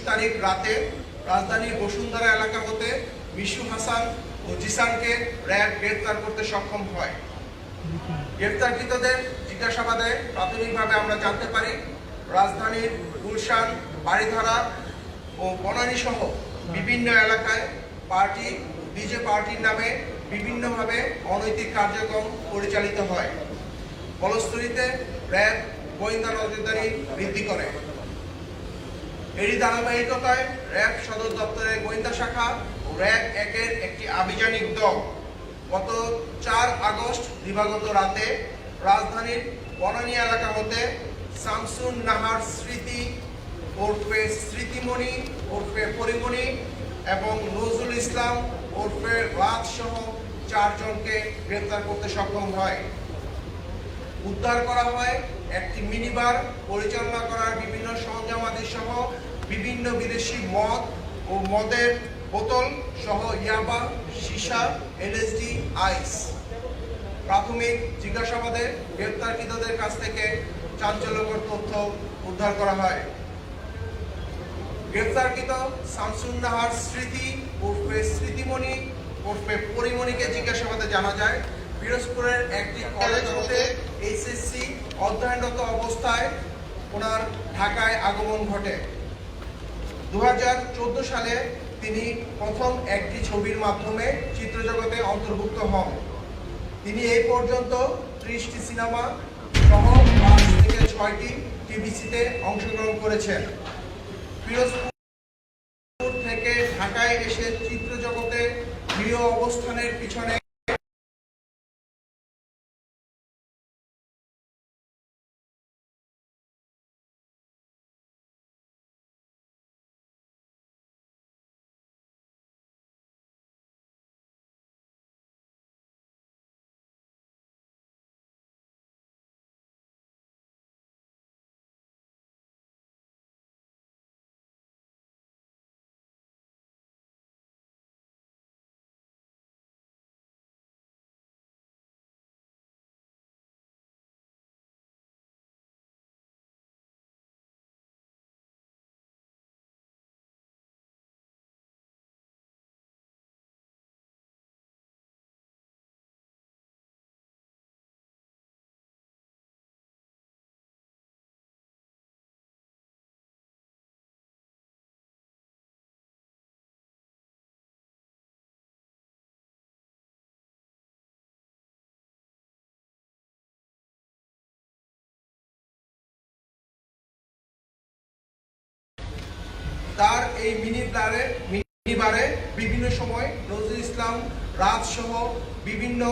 তারিখ রাতে রাজধানীর বসুন্ধরা এলাকা হতে মিশু হাসান ও জিসানকে র্যাব গ্রেফতার করতে সক্ষম হয়। গ্রেফতারকৃতদের জিজ্ঞাসাবাদে প্রাথমিকভাবে আমরা জানতে পারি রাজধানীর গুলশান, বাড়িধারা ও বনানী সহ বিভিন্ন এলাকায় ডিজে পার্টির নামে বিভিন্নভাবে অনৈতিক কার্যক্রম পরিচালিত হয়। ফলশ্রুতিতে র্যাব গোয়েন্দা নজরদারি বৃদ্ধি করে। এরই ধারাবাহিকতায় র্যাব সদর দপ্তরের গোয়েন্দা শাখা ও র্যাব ১-এর একটি আভিযানিক দল গত ৪ আগস্ট দিবাগত রাতে রাজধানীর বনানী এলাকা হতে শামসুন নাহার স্মৃতি ওরফে স্মৃতিমণি ওরফে পরিমণি এবং নজরুল ইসলাম ওরফে রাজ সহ ৪ জনকে গ্রেফতার করতে সক্ষম হয়। উদ্ধার করা হয় একটি মিনিবার, পরিচালনা করার বিভিন্ন সরঞ্জামাদি সহ বিভিন্ন বিদেশি মদ ও মদের বোতল সহ ইয়াবা, সীসা, এলএসডি, আইস। প্রাথমিক জিজ্ঞাসাবাদে গ্রেফতারকৃতদের কাছ থেকে চাঞ্চল্যকর তথ্য উদ্ধার করা হয়। গ্রেফতারকৃত শামসুন নাহার স্মৃতি ওরফে স্মৃতিমণি ওরফে পরিমণিকে জিজ্ঞাসাবাদে জানা যায় পিরোজপুরের একটি কলেজ হতে এইচএসসি অধ্যয়নরত অবস্থায় ওনার ঢাকায় আগমন ঘটে। 2014 সালে তিনি প্রথম একটি ছবির মাধ্যমে চিত্রজগতে অন্তর্ভুক্ত হন। তিনি এই পর্যন্ত 30টি সিনেমা সহ 5 থেকে 6টি টিভিসিতে অংশগ্রহণ করেছেন। পিরোজপুর থেকে ঢাকায় এসে চিত্রজগতে প্রিয় অবস্থানের পিছনে তার এই মিনিবারে বিভিন্ন সময় নজরুল ইসলাম, রাজ সহ বিভিন্ন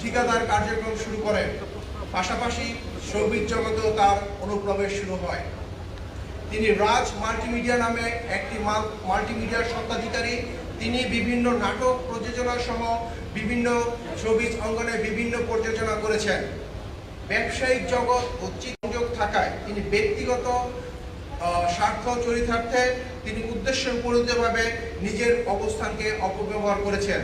ঠিকাদার কার্যক্রম শুরু করেন। পাশাপাশি সঙ্গীত জগতেও তার অনুপ্রবেশ শুরু হয়। তিনি রাজ মাল্টিমিডিয়া নামে একটি মাল্টিমিডিয়ার স্বত্বাধিকারী। তিনি বিভিন্ন নাটক প্রযোজনা সহ বিভিন্ন শোবিজ অঙ্গনে বিভিন্ন প্রযোজনা করেছেন। ব্যবসায়িক জগৎ ও চিত্রযোগ থাকায় তিনি ব্যক্তিগত স্বার্থ চরিতার্থে তিনি উদ্দেশ্যপ্রণোদিতভাবে নিজের অবস্থানকে অপব্যবহার করেছেন।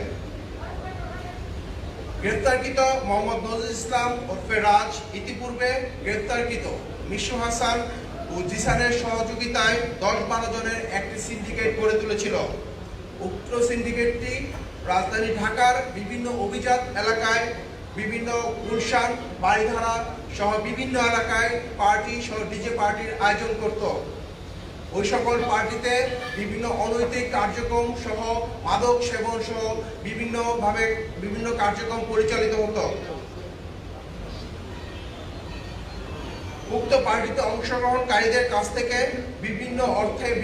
গ্রেফতারকৃত মোহাম্মদ নজরুল ইসলাম ওরফে রাজ ইতিপূর্বে গ্রেফতারকৃত মিশু হাসান ও জিসানের সহযোগিতায় 10-12 জনের একটি সিন্ডিকেট গড়ে তুলেছিল। উক্ত সিন্ডিকেটটি রাজধানী ঢাকার বিভিন্ন অভিজাত এলাকায়, বিভিন্ন গুলশান, বাড়িধারা সহ বিভিন্ন এলাকায় পার্টি সহ ডিজে পার্টির আয়োজন করত। ওই সকল পার্টিতে বিভিন্ন অনৈতিক কার্যক্রম সহ মাদক সেবন সহ বিভিন্ন কার্যক্রম পরিচালিত হতো। উক্ত পার্টিতে অংশগ্রহণকারীদের কাছ থেকে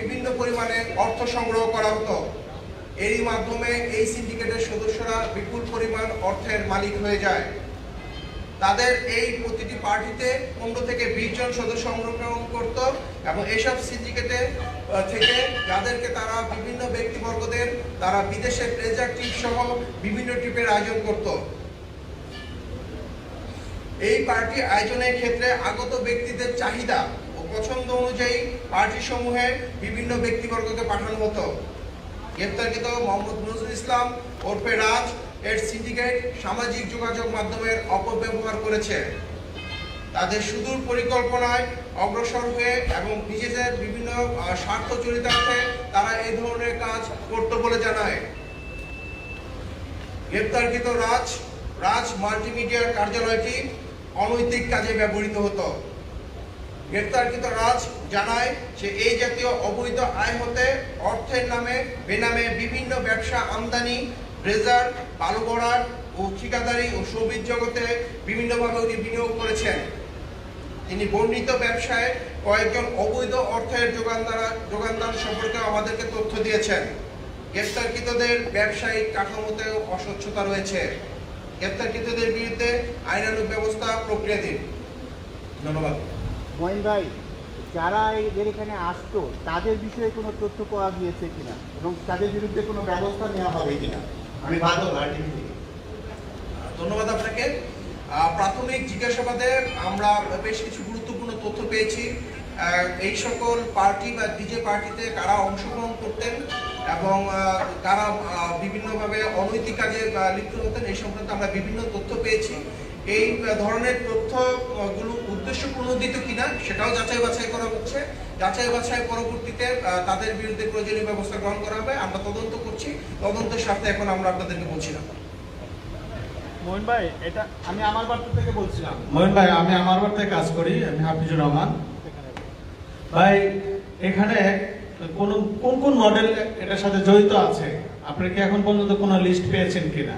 বিভিন্ন পরিমাণে অর্থ সংগ্রহ করা হতো। এরই মাধ্যমে এই সিন্ডিকেটের সদস্যরা বিপুল পরিমাণ অর্থের মালিক হয়ে যায়। তাদের এই প্রতিটি পার্টিতে 15 থেকে 20 জন সদস্য অংশগ্রহণ করত এবং এইসব সিন্ডিকেটে থেকে যাদেরকে তারা বিভিন্ন ব্যক্তিবর্গদের তারা বিদেশে প্লেজার ট্রিপ সহ বিভিন্ন ট্রিপের আয়োজন করত। এই পার্টি আয়োজনের ক্ষেত্রে আগত ব্যক্তিদের চাহিদা ও পছন্দ অনুযায়ী পার্টি সমূহে বিভিন্ন ব্যক্তিবর্গকে পাঠানো হতো। গ্রেফতারকৃত মোহাম্মদ নজরুল ইসলাম ওরফে রাজ এর সিন্ডিকেট সামাজিক যোগাযোগ মাধ্যমের অপব্যবহার করেছে। তাদের সুদূর পরিকল্পনায় অগ্রসর হয়ে এবং নিজেদের বিভিন্ন স্বার্থ চরিতার্থে তারা এই ধরনের কাজ করত বলে জানায়। গ্রেপ্তারকৃত রাজ মাল্টিমিডিয়ার কার্যালয়টি অনৈতিক কাজে ব্যবহৃত হতো। গ্রেপ্তারকৃত রাজ জানায় যে এই জাতীয় অবৈধ আয় হতে অর্থের নামে বেনামে বিভিন্ন ব্যবসা আমদানি, ব্রেজার, বালু ভরাট ও ঠিকাদারি ও শোবিজ জগতে বিভিন্নভাবে উনি বিনিয়োগ করেছেন। তিনি বর্ণিত ব্যবসায় কয়েকজন অবৈধ অর্থের যোগানদান সম্পর্কে আমাদেরকে তথ্য দিয়েছেন। গ্রেপ্তারকৃতদের ব্যবসায়িক কাঠামোতেও অস্বচ্ছতা রয়েছে। গ্রেপ্তারকৃতদের বিরুদ্ধে আইনানুগ ব্যবস্থা প্রক্রিয়াধীন। ধন্যবাদ। মহিন ভাই, যারা এদের এখানে আসতো তাদের বিষয়ে কোনো তথ্য পাওয়া গিয়েছে কিনা এবং তাদের বিরুদ্ধে কোনো ব্যবস্থা নেওয়া হবে কিনা? আমি বাদল RTV থেকে। ধন্যবাদ আপনাকে। প্রাথমিক জিজ্ঞাসাবাদে আমরা বেশ কিছু গুরুত্বপূর্ণ তথ্য পেয়েছি। এই সকল পার্টি বা ডিজে পার্টিতে কারা অংশগ্রহণ করতেন এবং কারা বিভিন্নভাবে অনৈতিক কাজে লিপ্ত হতেন এই সংক্রান্ত আমরা বিভিন্ন তথ্য পেয়েছি। এই ধরনের তথ্যগুলো উদ্দেশ্য প্রণোদিত কিনা সেটাও যাচাই বাছাই করা হচ্ছে। যাচাই বাছাই পরবর্তীতে তাদের বিরুদ্ধে প্রয়োজনীয় ব্যবস্থা গ্রহণ করা হবে। আমরা তদন্ত করছি, তদন্তের স্বার্থে এখন আমরা আপনাদেরকে বলছি না। মোহন ভাই, এটা আমি আমার বার্তা থেকে বলছিলাম। মোহন ভাই, আমি আমার বার্তায় কাজ করি, আমি হাফিজুর রহমান। ভাই, এখানে কোন কোন মডেল এটার সাথে জড়িত আছে? আপনি কি এখন পর্যন্ত কোনো লিস্ট পেয়েছেন কিনা?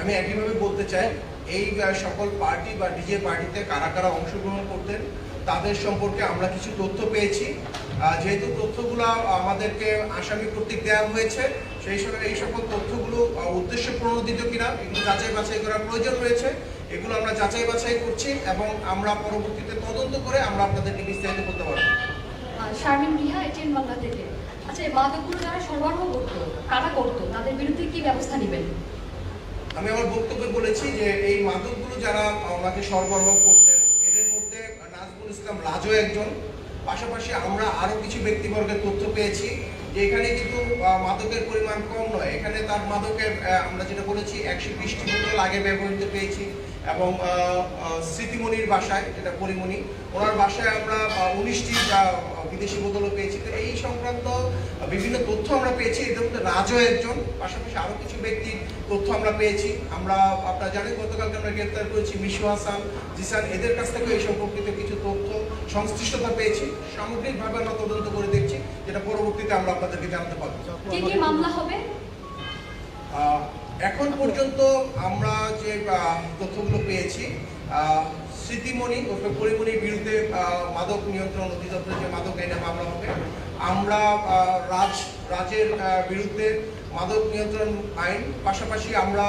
আমি একইভাবে বলতে চাই, এই সকল পার্টি বা ডিজে পার্টিতে কারা কারা অংশগ্রহণ করতেন তাদের সম্পর্কে আমরা কিছু তথ্য পেয়েছি। যেহেতু তথ্যগুলো আমাদেরকে আসামি কর্তৃক দেওয়া হয়েছে, এই সকল তথ্যগুলো উদ্দেশ্য প্রণোদিত কিনা এগুলো যাচাই বাছাই করার প্রয়োজন রয়েছে। এগুলো আমরা যাচাই বাছাই করছি এবং আমরা পরবর্তীতে তদন্ত করে আমরা আপনাদেরকে বিস্তারিত করতে পারবো। শারমিন রিহা, এটিএন বাংলা থেকে। আচ্ছা, এই মাদকগুলো যারা সরবরাহ করতো, কারা করতো, তাদের বিরুদ্ধে কি ব্যবস্থা নেবেন? আমি আমার বক্তব্যে বলেছি যে এই মাদকগুলো যারা আমাকে সরবরাহ করতেন এদের মধ্যে নাজমুল ইসলাম রাজও একজন। পাশাপাশি আমরা আরো কিছু ব্যক্তিবর্গের তথ্য পেয়েছি যে এখানে কিন্তু মাদকের পরিমাণ কম নয়। এখানে তার মাদকের আমরা যেটা বলেছি 120টি বোতল আগে ব্যবহৃত পেয়েছি এবং স্মৃতিমণির বাসায়, যেটা পরিমণি, ওনার বাসায় আমরা 19টি বিদেশি বোতলও পেয়েছি। তো এই সংক্রান্ত বিভিন্ন তথ্য আমরা পেয়েছি। এদের মধ্যে রাজও একজন, পাশাপাশি আরো কিছু ব্যক্তির তথ্য আমরা পেয়েছি। আমরা আপনারা জানেন গতকালকে আমরা গ্রেপ্তার করেছি মিশু হাসান, জিসান, এদের কাছ থেকে এই সম্পর্কিত কিছু তথ্য সংশ্লিষ্টতা পেয়েছি। সামগ্রিকভাবে আমরা তদন্ত করে দেখছি, যেটা পরবর্তীতে আমরা আপনাদেরকে জানাতে পারবো। কি কি মামলা হবে? এখন পর্যন্ত আমরা যে তথ্যগুলো পেয়েছি, স্মৃতিমণি ও পরিমণির বিরুদ্ধে মাদক নিয়ন্ত্রণ অধিদপ্তরের যে মাদক আইনে মামলা হবে। আমরা রাজের বিরুদ্ধে মাদক নিয়ন্ত্রণ আইন, পাশাপাশি আমরা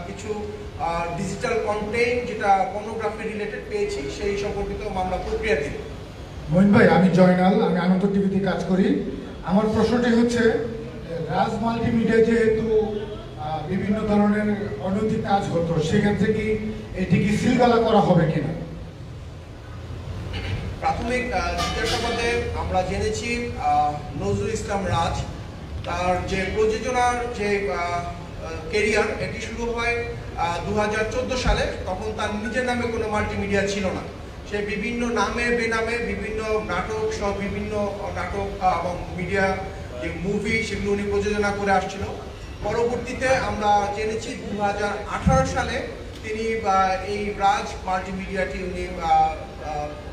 কিছু ডিজিটাল কন্টেন্ট যেটা পর্নোগ্রাফি রিলেটেড পেয়েছি সেই সম্পর্কিত মামলা প্রক্রিয়াধীন। মোহিন ভাই, আমি জয়নাল, আমি আনন্দ টিভিতে কাজ করি। আমার প্রশ্নটি হচ্ছে, রাজ মাল্টিমিডিয়া যেহেতু বিভিন্ন ধরনের অনৈতিক কাজ হতো, সেক্ষেত্রে কি এটি কি সিলগালা করা হবে কিনা? প্রাথমিক জিজ্ঞাসাবাদে আমরা জেনেছি নজরুল ইসলাম রাজ তার যে প্রযোজনার যে কেরিয়ার এটি শুরু হয় 2014 সালে। তখন তার নিজের নামে কোনো মাল্টিমিডিয়া ছিল না। সে বিভিন্ন নামে বেনামে বিভিন্ন নাটক সহ বিভিন্ন নাটক এবং মিডিয়া যে মুভি সেগুলো উনি প্রযোজনা করে আসছিল। পরবর্তীতে আমরা জেনেছি 2018 সালে তিনি এই রাজ মাল্টিমিডিয়াটি উনি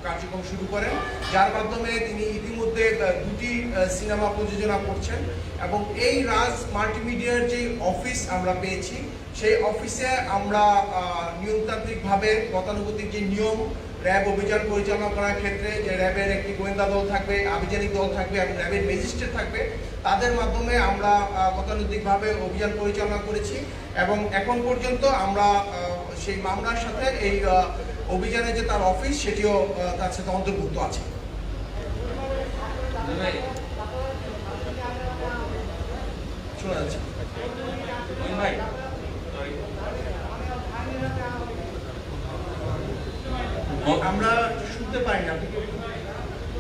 কার্যক্রম শুরু করেন, যার মাধ্যমে তিনি ইতিমধ্যে 2টি সিনেমা প্রযোজনা করছেন। এবং এই রাজ মাল্টিমিডিয়ার যে অফিস আমরা পেয়েছি, সেই অফিসে আমরা নিয়মতান্ত্রিকভাবে গতানুগতিক যে নিয়ম, র্যাব অভিযান পরিচালনা করার ক্ষেত্রে যে র্যাবের একটি গোয়েন্দা দল থাকবে, আভিযানিক দল থাকবে এবং র্যাবের ম্যাজিস্ট্রেট থাকবে, তাদের মাধ্যমে আমরা গতানুগতিকভাবে অভিযান পরিচালনা করেছি। এবং এখন পর্যন্ত আমরা সেই মামলার সাথে এই অভিযানে যে তার অফিস সেটিও তার সাথে অন্তর্ভুক্ত আছে। শোনা যাচ্ছে আমরা শুনতে পাই না।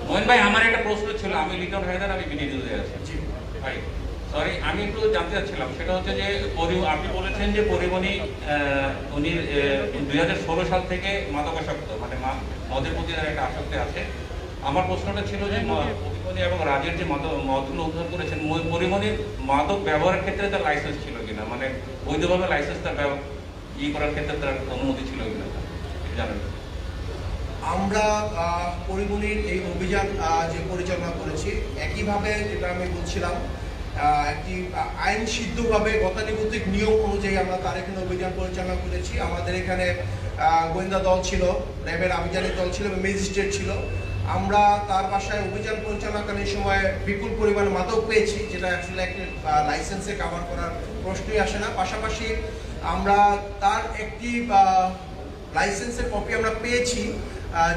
মোহন ভাই, আমার একটা প্রশ্ন ছিল। আমি লিটন হায়দার, আমি বিডি নিউজে আছি। জি ভাই, সরি, আমি একটু জানতে চাচ্ছিলাম, সেটা হচ্ছে যে আপনি বলেছেন যে পরিমণি উনি 2016 সাল থেকে মাদকাসক্ত, মানে মদের প্রতি তার একটা আসক্তি আছে। আমার প্রশ্নটা ছিল যে পরিমণি এবং রাজের যে মদগুলো উদ্ধার করেছেন, পরিমণির মাদক ব্যবহারের ক্ষেত্রে তার লাইসেন্স ছিল কিনা, মানে বৈধভাবে লাইসেন্স তার করার ক্ষেত্রে তার অনুমতি ছিল কিনা জানেন? আমরা পরিমণির এই অভিযান যে পরিচালনা করেছি, একইভাবে যেটা আমি বলছিলাম, একটি আইন সিদ্ধভাবে গতানুগতিক নিয়ম অনুযায়ী আমরা তার এখানে অভিযান পরিচালনা করেছি। আমাদের এখানে গোয়েন্দা দল ছিল, র্যাবের আভিযানী দল ছিল এবং ম্যাজিস্ট্রেট ছিল। আমরা তার বাসায় অভিযান পরিচালনাকালীন সময়ে বিপুল পরিমাণ মাদক পেয়েছি, যেটা অ্যাকচুয়ালি একটি লাইসেন্সে কাভার করার প্রশ্নই আসে না। পাশাপাশি আমরা তার একটি লাইসেন্সের কপি আমরা পেয়েছি,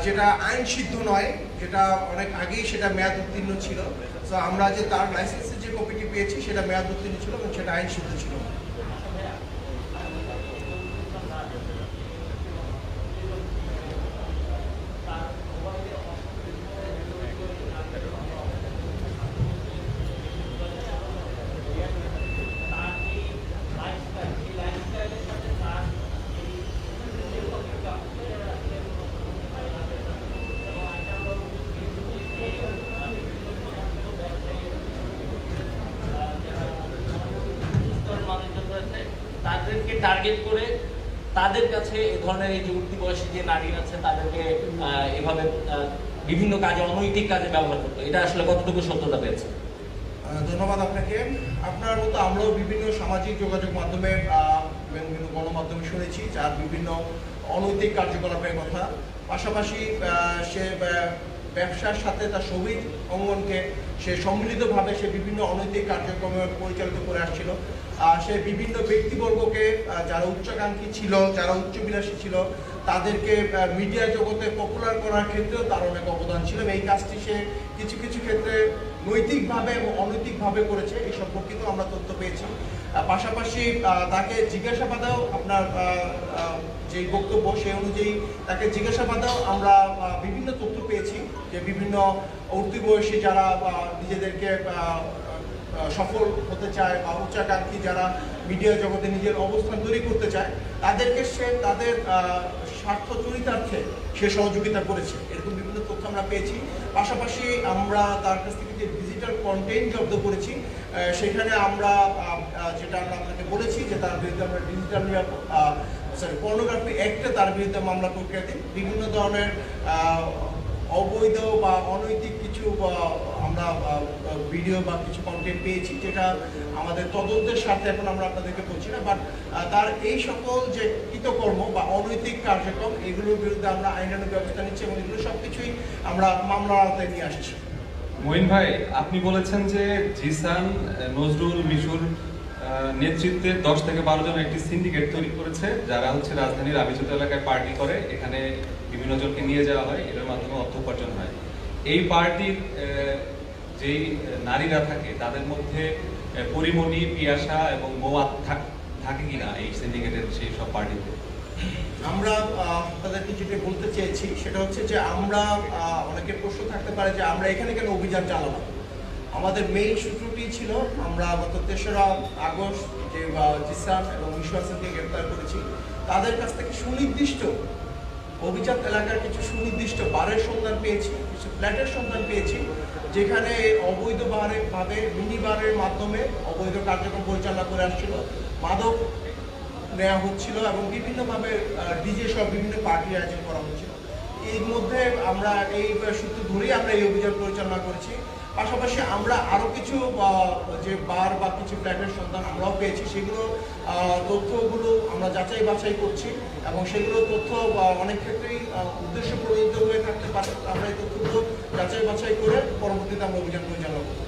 যেটা আইন সিদ্ধ নয়, যেটা অনেক আগেই সেটা মেয়াদ উত্তীর্ণ ছিল। তো আমরা যে তার লাইসেন্সের যে কপিটি পেয়েছি সেটা মেয়াদ উত্তীর্ণ ছিল এবং সেটা আইন সিদ্ধ ছিল। তাদেরকে টার্গেট করে তাদের কাছে এই ধরনের এই যে উঠতি বয়সী যে নারী আছে তাদেরকে এভাবে বিভিন্ন কাজে, অনৈতিক কাজে ব্যবহার করতো, এটা আসলে কতটুকু সত্যতা পেয়েছে? ধন্যবাদ আপনাকে। আপনার মতো আমরাও বিভিন্ন সামাজিক যোগাযোগ মাধ্যমে বিভিন্ন গণমাধ্যমে শুনেছি যার বিভিন্ন অনৈতিক কার্যকলাপের কথা। পাশাপাশি সে ব্যবসার সাথে তার শহীদ অঙ্গনকে সে সম্মিলিতভাবে সে বিভিন্ন অনৈতিক কার্যক্রমে পরিচালিত করে আসছিল। সে বিভিন্ন ব্যক্তিবর্গকে যারা উচ্চাকাঙ্ক্ষী ছিল, যারা উচ্চবিলাসী ছিল, তাদেরকে মিডিয়া জগতে পপুলার করার ক্ষেত্রেও তার অনেক অবদান ছিল। এই কাজটি সে কিছু কিছু ক্ষেত্রে নৈতিকভাবে এবং অনৈতিকভাবে করেছে, এই সম্পর্কিত আমরা তথ্য পেয়েছি। পাশাপাশি তাকে জিজ্ঞাসাবাদেও আপনার যে বক্তব্য সে অনুযায়ী তাকে জিজ্ঞাসাবাদেও আমরা বিভিন্ন তথ্য পেয়েছি যে বিভিন্ন উঠতি বয়সী যারা নিজেদেরকে সফল হতে চায় বা উচ্চাকাঙ্ক্ষী যারা মিডিয়া জগতে নিজের অবস্থান তৈরি করতে চায়, তাদেরকে সে তাদের স্বার্থ চরিতার্থে সে সহযোগিতা করেছে, এরকম বিভিন্ন তথ্য আমরা পেয়েছি। পাশাপাশি আমরা তার কাছ থেকে যে ডিজিটাল কন্টেন্ট জব্দ করেছি, সেখানে আমরা যেটা আমরা আপনাকে বলেছি যে তার বিরুদ্ধে আমরা ডিজিটাল পর্নোগ্রাফি অ্যাক্টে তার বিরুদ্ধে মামলা প্রক্রিয়া দিই। বিভিন্ন ধরনের অবৈধ বা অনৈতিক কিছু আমরা ভিডিও বা কিছু কন্টেন্ট পেয়েছি, যেটা আমাদের তদন্তের স্বার্থে এখন আমরা আপনাদেরকে বলছি না, বাট তার এই সকল যে কৃতকর্ম বা অনৈতিক কার্যক্রম এগুলোর বিরুদ্ধে আমরা আইনানুগ ব্যবস্থা নিচ্ছি এবং এগুলো সবকিছুই আমরা মামলার আওতায় নিয়ে আসছি। মঈন ভাই, আপনি বলেছেন যে জিসান, নজরুল, মিশুর নেতৃত্বে 10 থেকে 12 জন একটি সিন্ডিকেট তৈরি করেছে, যারা হচ্ছে রাজধানীর আবিচত এলাকায় পার্টি করে, এখানে বিভিন্ন জনকে নিয়ে যাওয়া হয়, এর মাধ্যমে অর্থ উপার্জন হয়। এই পার্টির যেই নারীরা থাকে তাদের মধ্যে পরিমণি, পিয়াসা এবং মৌয়াত থাকে কিনা এই সিন্ডিকেটের সেই সব পার্টিতে? আমরা তাদেরকে যেটা বলতে চেয়েছি সেটা হচ্ছে যে আমরা অনেকে প্রশ্ন থাকতে পারে যে আমরা এখানে কেন অভিযান চালাবো। আমাদের মেইন সূত্রটি ছিল, আমরা গত 3রা আগস্ট যে জিসান এবং মিশু হাসানকে গ্রেপ্তার করেছি, তাদের কাছ থেকে সুনির্দিষ্ট অভিজাত এলাকার কিছু সুনির্দিষ্ট বারের সন্ধান পেয়েছি, কিছু ফ্ল্যাটের সন্ধান পেয়েছি, যেখানে অবৈধভাবে মিনি বারের মাধ্যমে অবৈধ কার্যক্রম পরিচালনা করে আসছিল, মাদক নেওয়া হচ্ছিল এবং বিভিন্নভাবে ডিজে সব বিভিন্ন পার্টির আয়োজন করা হচ্ছিল। এর মধ্যে আমরা এই সূত্র ধরেই আমরা এই অভিযান পরিচালনা করেছি। পাশাপাশি আমরা আরও কিছু যে বার বা কিছু ফ্ল্যাটের সন্ধান আমরাও পেয়েছি, সেগুলো তথ্যগুলো আমরা যাচাই বাছাই করছি এবং সেগুলো তথ্য অনেক ক্ষেত্রেই উদ্দেশ্য প্রণোদিত হয়ে থাকতে পারে। আমরা এই তথ্যগুলো যাচাই বাছাই করে পরবর্তীতে আমরা অভিযান পরিচালনা করব।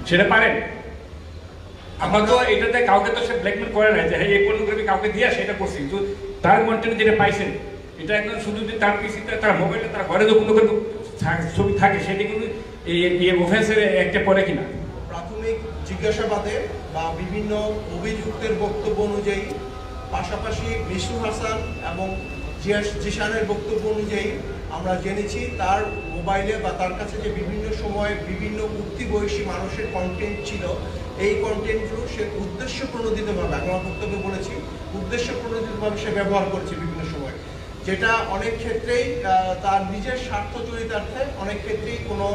সেটা পারেন? আমরা তো এটাতে কাউকে তো সে ব্ল্যাকমেল করে না যে এই পর্নোগ্রাফি কাউকে দিয়ে সেটা করছি, কিন্তু তার কন্টেন্ট যেটা পাইছেন এটা একদম শুধু তার পিসিতে, তার মোবাইলে, তার ঘরে যখন ছবি থাকে সেটা কিন্তু এই অফেন্সের একটা পড়ে কিনা? প্রাথমিক জিজ্ঞাসাবাদে বা বিভিন্ন অভিযুক্তের বক্তব্য অনুযায়ী, পাশাপাশি মিশু হাসান এবং জিসানের বক্তব্য অনুযায়ী আমরা জেনেছি তার মোবাইলে বা তার কাছে যে বিভিন্ন সময় বিভিন্ন উঠতি বয়সী মানুষের কন্টেন্ট ছিল, এই কন্টেন্টগুলো সে উদ্দেশ্য প্রণোদিতভাবে, আমি আমার বক্তব্যে বলেছি, উদ্দেশ্য প্রণোদিতভাবে সে ব্যবহার করছে বিভিন্ন সময়, যেটা অনেক ক্ষেত্রেই তার নিজের স্বার্থ চরিতার্থে, অনেক ক্ষেত্রেই কোনো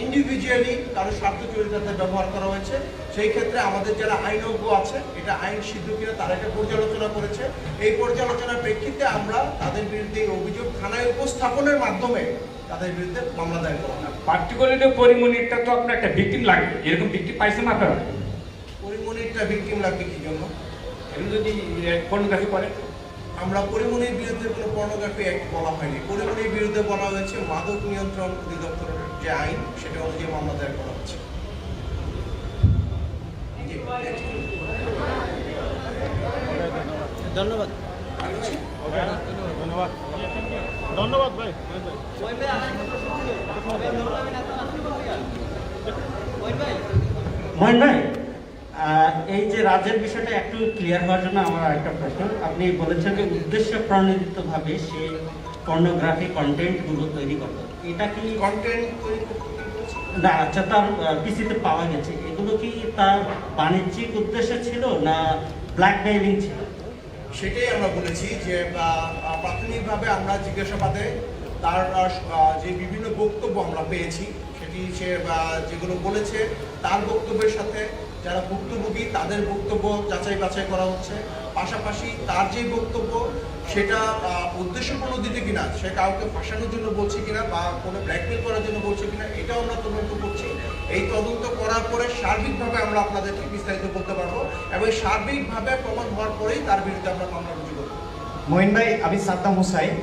ইন্ডিভিজুয়ালি কারো স্বার্থ চরিতার্থে ব্যবহার করা হয়েছে। সেই ক্ষেত্রে আমাদের যারা আইনজ্ঞ আছে, এটা আইন সিদ্ধ কিনা তারা একটা পর্যালোচনা করেছে। এই পর্যালোচনার প্রেক্ষিতে আমরা তাদের বিরুদ্ধে অভিযোগ থানায় উপস্থাপনের মাধ্যমে তাদের বিরুদ্ধে মামলা দায়ের করা হয়। পার্টিকুলারলি পরিমণিটা তো আপনার একটা ভিকটিম লাগবে, এরকম ভিকটিম পাইছেন আপনারা? পরিমণিরটা ভিকটিম লাগবে কি জন্য? এরকম যদি পর্নোগ্রাফি করে, আমরা পরিমণির বিরুদ্ধে কোনো পর্নোগ্রাফি অ্যাক্ট বলা হয়নি। পরিমণির বিরুদ্ধে বলা হয়েছে মাদক নিয়ন্ত্রণ অধিদপ্তরের যে আইন, সেটা অনুযায়ী মামলা দায়ের করা হচ্ছে। ধন্যবাদ। ধন্যবাদ ভাই। মহিন ভাই, এই যে রাজের বিষয়টা একটু ক্লিয়ার হওয়ার জন্য আমার একটা প্রশ্ন। আপনি বলেছেন যে উদ্দেশ্য প্রণোদিতভাবে সে পর্নোগ্রাফি কন্টেন্টগুলো তৈরি করতো, এটা কি কন্টেন্ট তৈরি করতে না? আচ্ছা, তার পিসিতে পাওয়া গেছে, এগুলো কি তার বাণিজ্যিক উদ্দেশ্য ছিল না ব্ল্যাকমেইলিং ছিল? সেটাই আমরা বলেছি যে প্রাথমিকভাবে আমরা জিজ্ঞাসাবাদে তার যে বিভিন্ন বক্তব্য আমরা পেয়েছি, সেটি সে যেগুলো বলেছে তার বক্তব্যের সাথে যারা ভুক্তভোগী তাদের বক্তব্য যাচাই বাছাই করা হচ্ছে। পাশাপাশি তার যে বক্তব্য সেটা উদ্দেশ্য প্রণোদিত কিনা, সে কাউকে ফাঁসানোর জন্য বলছে কিনা বা কোনো ব্ল্যাকমেল করার জন্য বলছে কিনা, এটাও আমরা তদন্ত করছি। এই তদন্ত করার পরে সার্বিকভাবে আমরা আপনাদেরকে বিস্তারিত বলতে পারবো এবং সার্বিকভাবে প্রমাণ হওয়ার পরেই তার বিরুদ্ধে আমরা মামলা রুজু করবো। মহিন ভাই, আমি সাদ্দাম হোসাইন।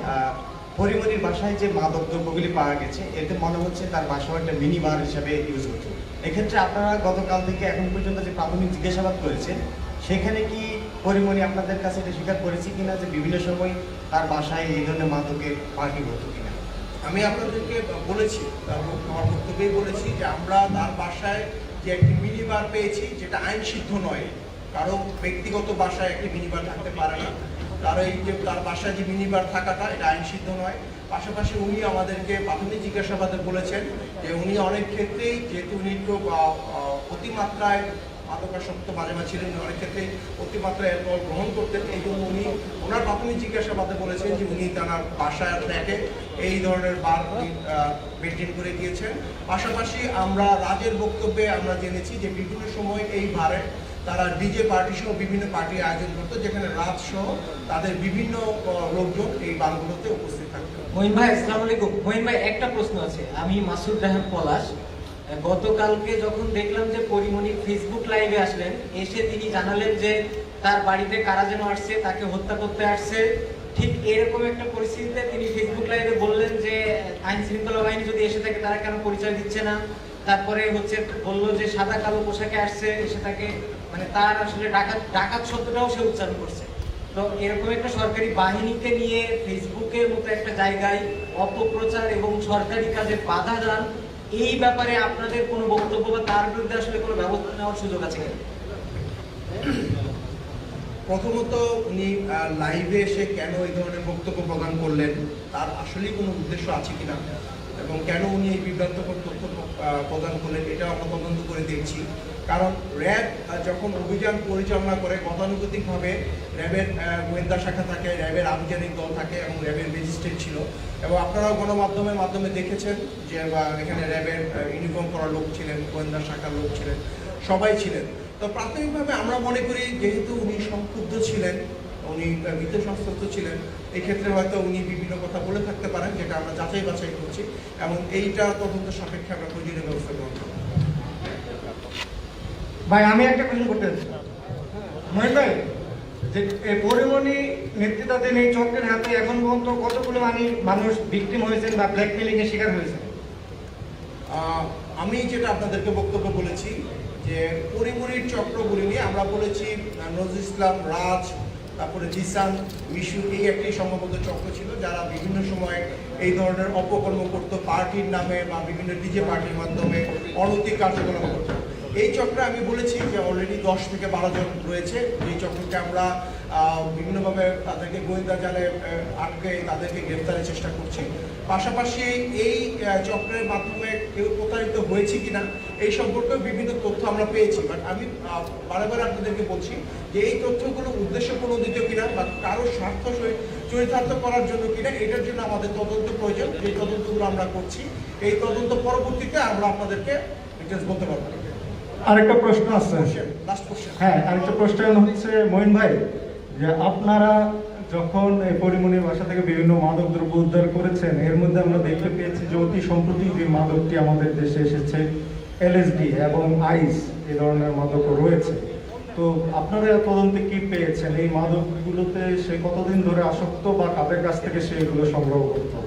পরিমণির বাসায় যে মাদক দ্রব্যগুলি পাওয়া গেছে, এতে মনে হচ্ছে তার বাসাও একটা মিনি বার হিসাবে ইউজ হতো। এক্ষেত্রে আপনারা গতকাল থেকে এখন পর্যন্ত যে প্রাথমিক জিজ্ঞাসাবাদ করেছেন, সেখানে কি পরিমণি আপনাদের কাছে এটা স্বীকার করেছে কিনা যে বিভিন্ন সময় তার বাসায় এই ধরনের মাদকের পার্টি হতো কিনা? আমি আপনাদেরকে বলেছি, আমার বক্তব্যেই বলেছি যে আমরা তার বাসায় যে একটি মিনি বার পেয়েছি, যেটা আইন সিদ্ধ নয়, কারো ব্যক্তিগত বাসায় একটি মিনি বার থাকতে পারে না। তার এই যে তার বাসায় যে মিনি বার থাকাটা, এটা আইন সিদ্ধ নয়। পাশাপাশি উনি আমাদেরকে প্রাথমিক জিজ্ঞাসাবাদে বলেছেন যে উনি অনেক ক্ষেত্রেই, যেহেতু উনি একটু অতিমাত্রায় মাদকাসক্ত মাঝে মাঝে ছিলেন, অনেক ক্ষেত্রে অতিমাত্রায় অ্যালকোহল গ্রহণ করতেন, এই জন্য উনি ওনার প্রাথমিক জিজ্ঞাসাবাদে বলেছেন যে উনি তার বাসায় ফ্ল্যাটে এই ধরনের বার মেনটেন করে দিয়েছেন। পাশাপাশি আমরা রাজের বক্তব্যে আমরা জেনেছি যে বিভিন্ন সময় এই বারে তারা ডিজে পার্টি সহ বিভিন্ন পার্টি আয়োজন করতো, যেখানে রাজ সহ তাদের বিভিন্ন লোকজন এই বারগুলোতে উপস্থিত থাকতো। মহিন ভাই, আসসালামু আলাইকুম। মহিন ভাই, একটা প্রশ্ন আছে। আমি মাসুদ রাহান পলাশ। গতকালকে যখন দেখলাম যে পরিমণি ফেসবুক লাইভে আসলেন, এসে তিনি জানালেন যে তার বাড়িতে কারা যেন আসছে, তাকে হত্যা করতে আসছে। ঠিক এরকম একটা পরিস্থিতিতে তিনি ফেসবুক লাইভে বললেন যে আইন শৃঙ্খলা বাহিনী যদি এসে থাকে তারা কেন পরিচয় দিচ্ছে না। তারপরে বললো যে সাদা কালো পোশাকে আসছে, এসে তাকে মানে তার আসলে ডাকাত শব্দটাও সে উচ্চারণ করছে। তো এরকম একটা সরকারি বাহিনীকে নিয়ে ফেসবুকের মতো একটা জায়গায় অপপ্রচার এবং সরকারি কাজে বাধা দান, এই ব্যাপারে আপনাদের কোনো বক্তব্য বা তার বিরুদ্ধে আসলে কোনো ব্যবস্থা নেওয়ার সুযোগ আছে কিনা? প্রথমত, উনি লাইভে এসে কেন এই ধরনের বক্তব্য প্রদান করলেন, তার আসলেই কোনো উদ্দেশ্য আছে কিনা এবং কেন উনি এই বিভ্রান্তকর তথ্য প্রদান করলেন, এটা আমরা তদন্ত করে দেখছি। কারণ র্যাব যখন অভিযান পরিচালনা করে, গতানুগতিকভাবে র্যাবের গোয়েন্দা শাখা থাকে, র্যাবের আভিযানিক দল থাকে এবং র্যাবের ম্যাজিস্ট্রেট ছিল। এবং আপনারাও গণমাধ্যমের মাধ্যমে দেখেছেন যে এখানে র্যাবের ইউনিফর্ম করা লোক ছিলেন, গোয়েন্দা শাখার লোক ছিলেন, সবাই ছিলেন। তো প্রাথমিকভাবে আমরা মনে করি যেহেতু উনি সংক্ষুব্ধ ছিলেন, উনি ভীত সন্ত্রস্ত ছিলেন, এক্ষেত্রে হয়তো উনি বিভিন্ন কথা বলে থাকতে পারেন, যেটা আমরা যাচাই বাছাই করছি এবং এইটা তদন্ত সাপেক্ষে আমরা প্রয়োজনীয় ব্যবস্থা গ্রহণ করব। ভাই, আমি একটা প্রশ্ন করতে চাচ্ছি। মহিন ভাই, যে পরিমণি নেতৃত্বাধীন এই চক্রের হাতে এখন পর্যন্ত কতগুলো মানুষ ভিকটিম হয়েছেন বা ব্ল্যাকমেলিং এর শিকার হয়েছেন? আমি যেটা আপনাদেরকে বক্তব্য বলেছি যে পরিমণির চক্রগুলি নিয়ে আমরা বলেছি নজরুল ইসলাম, রাজ, তারপরে জিসান, মিশু, এই একটি সম্ভবত চক্র ছিল যারা বিভিন্ন সময় এই ধরনের অপকর্ম করতো, পার্টির নামে বা বিভিন্ন ডিজে পার্টির মাধ্যমে অনৈতিক কার্যকলাপ করতো। এই চক্রে আমি বলেছি যে অলরেডি 10 থেকে 12 জন রয়েছে। এই চক্রকে আমরা বিভিন্নভাবে তাদেরকে গোয়েন্দা জালে আটকে তাদেরকে গ্রেফতারের চেষ্টা করছি। পাশাপাশি এই চক্রের মাধ্যমে কেউ প্রতারিত হয়েছে কিনা এই সম্পর্কে বিভিন্ন তথ্য আমরা পেয়েছি। বাট আমি বারবার আপনাদেরকে বলছি যে এই তথ্যগুলো উদ্দেশ্যপ্রণোদিত কিনা বা কারো স্বার্থ চরিতার্থ করার জন্য কিনা, এটার জন্য আমাদের তদন্ত প্রয়োজন। এই তদন্তগুলো আমরা করছি। এই তদন্ত পরবর্তীতে আমরা আপনাদেরকে ডিটেলস বলতে পারবো। আরেকটা প্রশ্ন আছে। Last question. হ্যাঁ, আরেকটা প্রশ্ন হচ্ছে মঈন ভাই, যে আপনারা যখন এই পরিমণির বাসা থেকে বিভিন্ন মাদক দ্রব্য উদ্ধার করেছেন, এর মধ্যে আমরা দেখতে পেয়েছি যে অতি সম্প্রতি যে মাদকটি আমাদের দেশে এসেছে এলএসডি এবং আইস, এই ধরনের মাদকও রয়েছে। তো আপনারা তদন্তে কি পেয়েছেন? এই মাদকগুলোতে সে কতদিন ধরে আসক্ত বা কাদের কাছ থেকে সে এগুলো সংগ্রহ করতো?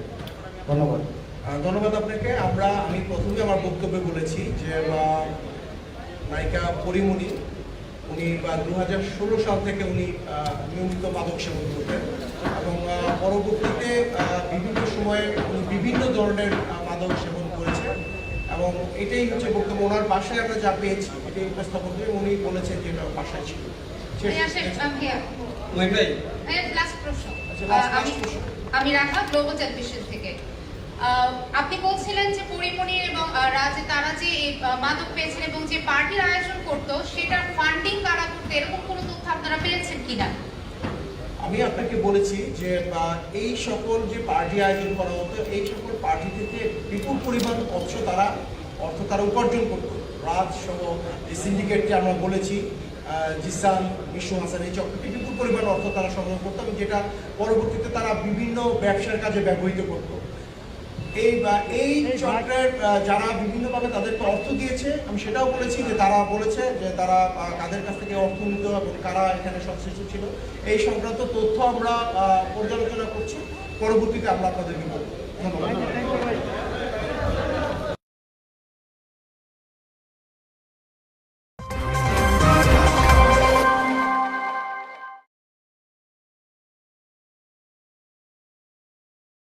ধন্যবাদ। ধন্যবাদ আপনাকে। আমি প্রথমে আমার বক্তব্যে বলেছি যে নায়িকা পরিমণি উনি 2016 সাল থেকে উনি নিয়মিত মাদক সেবন করতেন এবং পরবর্তীতে বিভিন্ন সময়ে উনি বিভিন্ন ধরনের মাদক সেবন করেছেন এবং এটাই হচ্ছে বক্তব্য। ওনার বাসায় আমরা যা পেয়েছি এটাই উপস্থাপন করে উনি বলেছেন যে এটা বাসায় ছিল। আমি রাখা গ্লোবাল টেলিভিশন থেকে। আপনি বলছিলেন যে পরিমণি এবং রাজে তারা যে মাদক পেয়েছেন এবং যে পার্টির আয়োজন করতো সেটার ফান্ডিং কারা করতো, এরকম কোনো তথ্য আপনারা পেয়েছেন কিনা? আমি আপনাকে বলেছি যে এই সকল যে পার্টি আয়োজন করা হতো, এই সকল পার্টি থেকে বিপুল পরিমাণ অর্থ তারা উপার্জন করতো। রাজ সহ যে সিন্ডিকেটকে আমরা বলেছি, জিসান, মিশু হাসান, এই চক্রটি বিপুল পরিমাণ অর্থ তারা সংগ্রহ করতো এবং যেটা পরবর্তীতে তারা বিভিন্ন ব্যবসার কাজে ব্যবহৃত করতো। এই চক্রের যারা বিভিন্নভাবে তাদেরকে অর্থ দিয়েছে, আমি সেটাও বলেছি যে তারা বলেছে যে তারা কাদের কাছ থেকে অর্থ নিত এবং কারা এখানে সংশ্লিষ্ট ছিল। এই সংক্রান্ত তথ্য আমরা পর্যালোচনা করছি, পরবর্তীতে আমরা আপনাদেরকে বলবো। ধন্যবাদ।